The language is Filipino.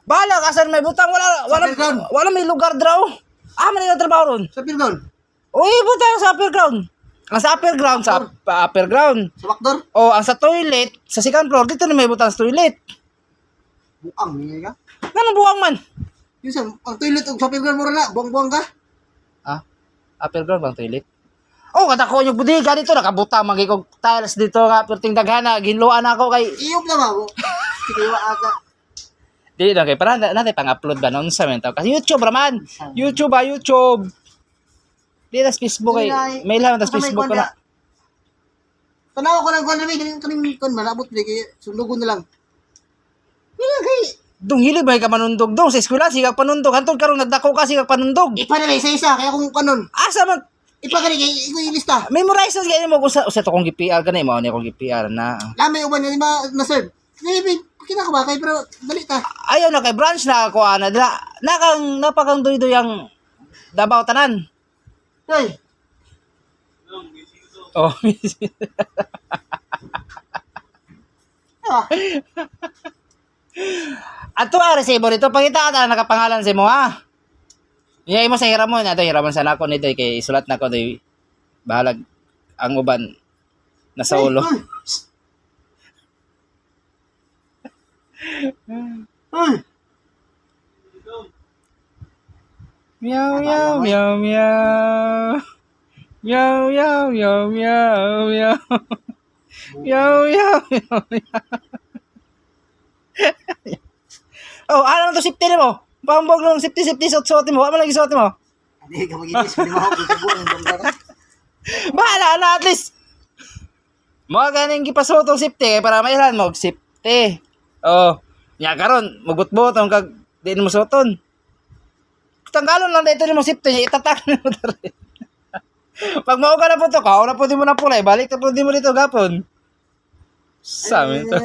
Bahala ka saan may butang fairground. wala may lugar draw. Man yung trabaho ron. Sa fairground. Uy, butang sa upper ground. Ang sa upper ground, sa upper ground. Sa backdoor. O, ang sa toilet, sa second floor, dito na may butang sa toilet. Buang niya ka. Ganun buwang man. Yung sa, ang toilet o sa fairground mo rin na, buang-buang ka. Upper ground bang toilet? Oh, kata ko yung budiga dito, nakabutang magigog tiles dito nga, perting daghana, ginluan ako kay... Iyok na ba mo? Sige, aga. Dili na kay, para natin pang-upload ba noon sa mento. Kasi YouTube raman. YouTube. Di tas Facebook ay, may lang tas Facebook ko na. Tanaw ko lang kung ano kaning kon malabot di kay sundugon na lang. Wala kay Dong hili ba ka manundog dong sa eskwela sigag panundog hantod karon nagdako ka sigag panundog. ipa na isa kaya kung kanon. Asa man Ipa kani kay iko ilista. memorize na kay mo usa to kong GPR kanay mo ni akong GPR na. Lamay uban ni na serve. Maybe kita ka ba kay pero dali ta. Ayaw na kay branch na ako ana dila nakang napakang doy-doy ang Davao tanan. Hey, Oh. ah, Ato resibo dito pangita ka nakapangalan sa mo ha. Iya mo sa hiramon ato hiramon sa nako nito kay isulat nako doy bahalag ang uban nasa ulo. Ay, Meow meow meow meow. Meow meow meow meow meow. Meow meow meow meow. Oh, ano to safety mo? Pambog ng safety suot mo. Ano lagi suot mo? Adi ka maginis ni mo ko buang banda. Bahala na at least. Mga ganing gipasuot ang safety para mailan mo safety. Oh, nya karon magbutbot ang kag di mo suoton. Tanggalon lang dito mo safety niya itatak mo dere. Pag mao ka na po to, kao na po di mo na pulay, balik na po di mo dito gapon. Sa amin to.